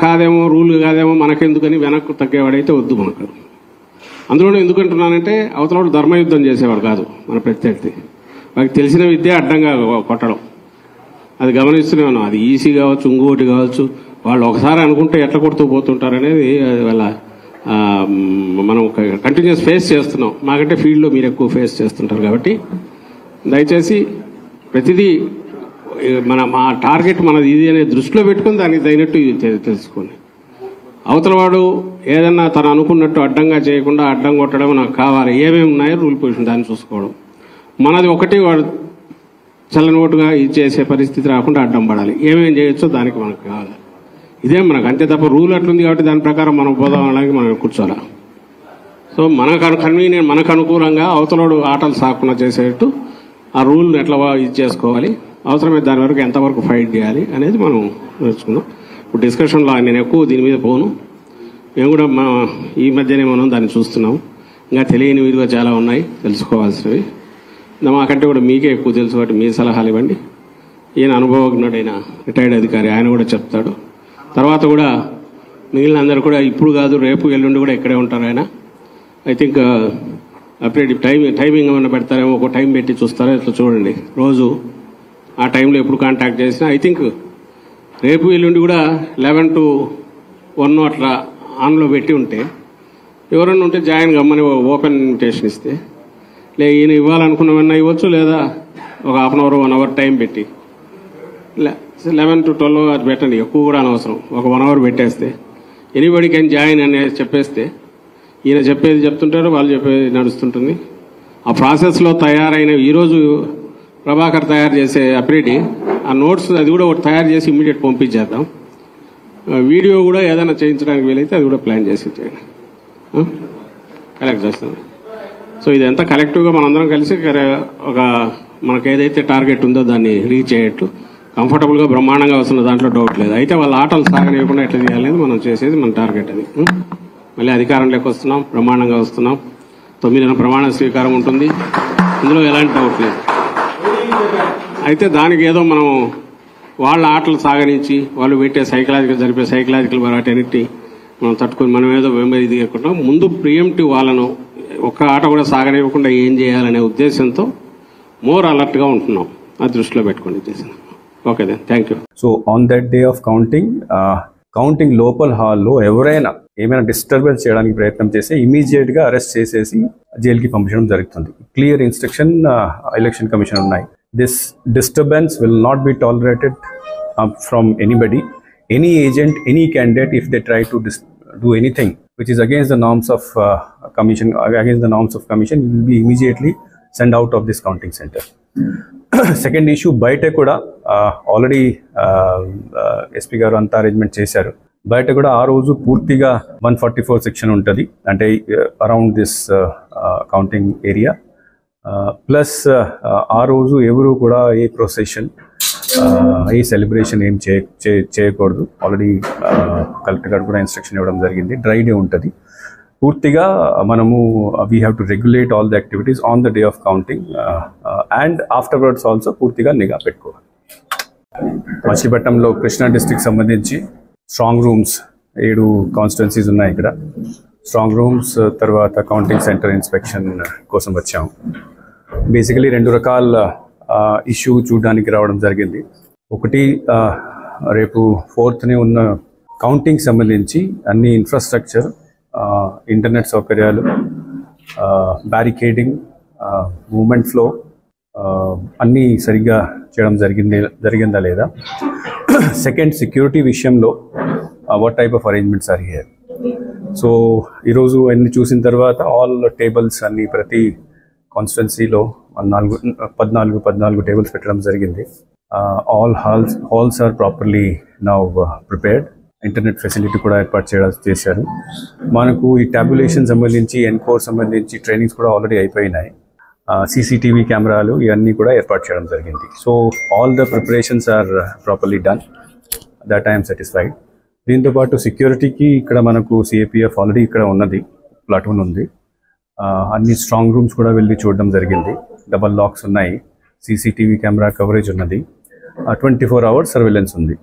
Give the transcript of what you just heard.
కాదేమో రూల్ కాదేమో మనకెందుకని వెనక్కు తగ్గేవాడైతే వద్దు మనకు. అందులోనే ఎందుకంటున్నానంటే అవతల ధర్మయుద్ధం చేసేవాడు కాదు మన ప్రత్యర్థి. వాళ్ళకి తెలిసిన విద్య అడ్డంగా కొట్టడం, అది గమనిస్తూనే ఉన్నాం. అది ఈసీ కావచ్చు, ఇంకోటి కావచ్చు. వాళ్ళు ఒకసారి అనుకుంటే ఎట్లా కొడుతూ పోతుంటారనేది వాళ్ళ మనం కంటిన్యూస్ ఫేస్ చేస్తున్నాం. మాకంటే ఫీల్డ్లో మీరు ఎక్కువ ఫేస్ చేస్తుంటారు కాబట్టి దయచేసి ప్రతిదీ మా టార్గెట్ మనది ఇది అనే దృష్టిలో పెట్టుకుని దానికి తగినట్టు తెలుసుకోండి. అవతల వాడు ఏదన్నా తను అనుకున్నట్టు అడ్డంగా చేయకుండా అడ్డం కొట్టడం నాకు కావాలి, ఏమేమి ఉన్నాయో రూల్ పొజిషన్ దాన్ని చూసుకోవడం. మనది ఒకటి వాడు చల్లనోటుగా ఇది చేసే పరిస్థితి రాకుండా అడ్డం పడాలి. ఏమేమి చేయొచ్చో దానికి మనకు కావాలి. ఇదే మనకు అంతే తప్ప రూల్ అట్లుంది కాబట్టి దాని ప్రకారం మనం పోదాం అనడానికి మనం కూర్చోాలి. సో కన్వీనియంట్ మనకు అనుకూలంగా అవతలోడు ఆటలు సాకుండా చేసేటట్టు ఆ రూల్ని ఎట్లా ఇది చేసుకోవాలి, అవసరమైతే దాని వరకు ఎంతవరకు ఫైట్ చేయాలి అనేది మనం నేర్చుకుందాం. ఇప్పుడు డిస్కషన్లో నేను ఎక్కువ దీని మీద పోను. మేము కూడా ఈ మధ్యనే మనం దాన్ని చూస్తున్నాం. ఇంకా తెలియని విలువ చాలా ఉన్నాయి తెలుసుకోవాల్సినవి. మాకంటే కూడా మీకే ఎక్కువ తెలుసు కాబట్టి మీ సలహాలు ఇవ్వండి. ఈయన అనుభవజ్ఞుడైన రిటైర్డ్ అధికారి, ఆయన కూడా చెప్తాడు. తర్వాత కూడా మిగిలిన అందరూ కూడా ఇప్పుడు కాదు రేపు ఎల్లుండి కూడా ఇక్కడే ఉంటారు ఆయన. ఐ థింక్ అప్డేట్ టైమింగ్ ఏమైనా పెడతారేమో, ఒక టైం పెట్టి చూస్తారో ఇట్లా చూడండి. రోజు ఆ టైంలో ఎప్పుడు కాంటాక్ట్ చేసినా ఐ థింక్ రేపు ఎల్లుండి కూడా 11 to 1 అట్లా ఆన్లో పెట్టి ఉంటే ఎవరన్నా ఉంటే జాయిన్ గమ్మని ఓపెన్ ఇన్విటేషన్ ఇస్తే ఈయన ఇవ్వాలనుకున్నవన్నా ఇవ్వచ్చు, లేదా ఒక half an hour 1 hour time పెట్టి 11 to 12 అది పెట్టండి. ఎక్కువ కూడా అనవసరం, ఒక 1 hour పెట్టేస్తే ఎనీబడి కెన్ జాయిన్ అనేది చెప్పేస్తే ఈయన చెప్పేది చెప్తుంటారు, వాళ్ళు చెప్పేది నడుస్తుంటుంది. ఆ ప్రాసెస్లో తయారైన ఈరోజు ప్రభాకర్ తయారు చేసే అప్రీడి ఆ నోట్స్ అది కూడా ఒకటి తయారు చేసి ఇమ్మీడియట్ పంపించేద్దాం. వీడియో కూడా ఏదైనా చేయించడానికి వీలైతే అది కూడా ప్లాన్ చేసి చేయండి, కలెక్ట్ చేస్తాం. సో ఇదంతా కలెక్టివ్గా మనందరం కలిసి ఒక మనకు ఏదైతే టార్గెట్ ఉందో దాన్ని రీచ్ అయ్యేట్టు కంఫర్టబుల్గా బ్రహ్మాండంగా వస్తున్న దాంట్లో డౌట్ లేదు. అయితే వాళ్ళ ఆటలు సాగనివ్వకుండా ఎట్లా చేయాలనేది మనం చేసేది మన టార్గెట్ అది. మళ్ళీ అధికారంలోకి వస్తున్నాం, బ్రహ్మాండంగా వస్తున్నాం. 9న ప్రమాణ స్వీకారం ఉంటుంది, ఇందులో ఎలాంటి డౌట్ లేదు. అయితే దానికి ఏదో మనం వాళ్ళ ఆటలు సాగనించి వాళ్ళు పెట్టే జరిపే సైకలాజికల్ వాటన్నిటి మనం తట్టుకొని మనం ఏదో వెంబడి దిగకుండా ముందు ప్రియంటివ్ వాళ్ళను ఒక్క ఆట కూడా సాగనివ్వకుండా ఏం చేయాలనే ఉద్దేశంతో మోర్ అలర్ట్గా ఉంటున్నాం. ఆ దృష్టిలో పెట్టుకోండి చేసిన. Okay then, thank you. So on that day of counting లోపల హాల్లో ఎవరైనా ఏమైనా డిస్టర్బెన్స్ చేయడానికి ప్రయత్నం చేస్తే ఇమీడియట్గా అరెస్ట్ చేసేసి జైలుకి పంపించడం జరుగుతుంది. క్లియర్ ఇన్స్ట్రక్షన్ ఎలక్షన్ కమిషన్ ఉన్నాయి. This disturbance will not be tolerated from anybody, any agent, any candidate. If they try to do anything which is against the norms of commission, you will be immediately sent out of this counting center. Second issue, బయట కూడా already SP గారు అంతా arrangement చేశారు. బయట కూడా ఆ రోజు పూర్తిగా 144 సెక్షన్ ఉంటుంది, అంటే around this counting area. Plus ఆ రోజు ఎవరు కూడా ఏ ప్రొసెషన్ ఏ సెలబ్రేషన్ ఏం చేయకూడదు. ఆల్రెడీ కలెక్టర్ గారు కూడా ఇన్స్ట్రక్షన్ ఇవ్వడం జరిగింది. డ్రై డే ఉంటుంది పూర్తిగా. మనము we have to regulate all the activities on the day of counting and afterwards also పూర్తిగా నిఘా పెట్టుకోవాలి. మచిలీపట్నంలో కృష్ణా డిస్ట్రిక్ట్ సంబంధించి స్ట్రాంగ్ రూమ్స్ 7 కాన్స్టిట్యున్సీస్ ఉన్నాయి. ఇక్కడ స్ట్రాంగ్ రూమ్స్ తర్వాత కౌంటింగ్ సెంటర్ ఇన్స్పెక్షన్ కోసం వచ్చాము. బేసికలీ 2 రకాల ఇష్యూ చూడడానికి రావడం జరిగింది. ఒకటి, రేపు 4th ఉన్న కౌంటింగ్ సంబంధించి అన్ని ఇన్ఫ్రాస్ట్రక్చర్, ఇంటర్నెట్ సౌకర్యాలు, బ్యారికేడింగ్, మూమెంట్ ఫ్లో అన్నీ సరిగ్గా చేయడం జరిగిందా లేదా. సెకండ్, సెక్యూరిటీ విషయంలో what type of arrangements are here. So ఈరోజు అన్ని చూసిన తర్వాత ఆల్ టేబుల్స్ అన్ని ప్రతి కాన్స్టిట్యున్సీలో 14 టేబుల్స్ పెట్టడం జరిగింది. All halls are properly now prepared. Internet facility కూడా ఏర్పాటు చేశారు. మనకు ఈ టాబ్యులేషన్ సంబంధించి, ఎన్కోర్ సంబంధించి ట్రైనింగ్స్ కూడా ఆల్రెడీ అయిపోయినాయి. సీసీటీవీ కెమెరాలు ఇవన్నీ కూడా ఏర్పాటు చేయడం జరిగింది. So all the preparations are properly done. That I'm satisfied. దీంతో పాటు సెక్యూరిటీకి ఇక్కడ మనకు సిఏపిఎఫ్ ఆల్రెడీ ఇక్కడ ఉన్నది, ప్లాటూన్ ఉంది. అన్ని స్ట్రాంగ్ రూమ్స్ కూడా వెళ్ళి చూడడం జరిగింది. డబల్ లాక్స్ ఉన్నాయి, సీసీటీవీ కెమెరా కవరేజ్ ఉన్నది, 24 hours సర్వేలెన్స్ ఉంది.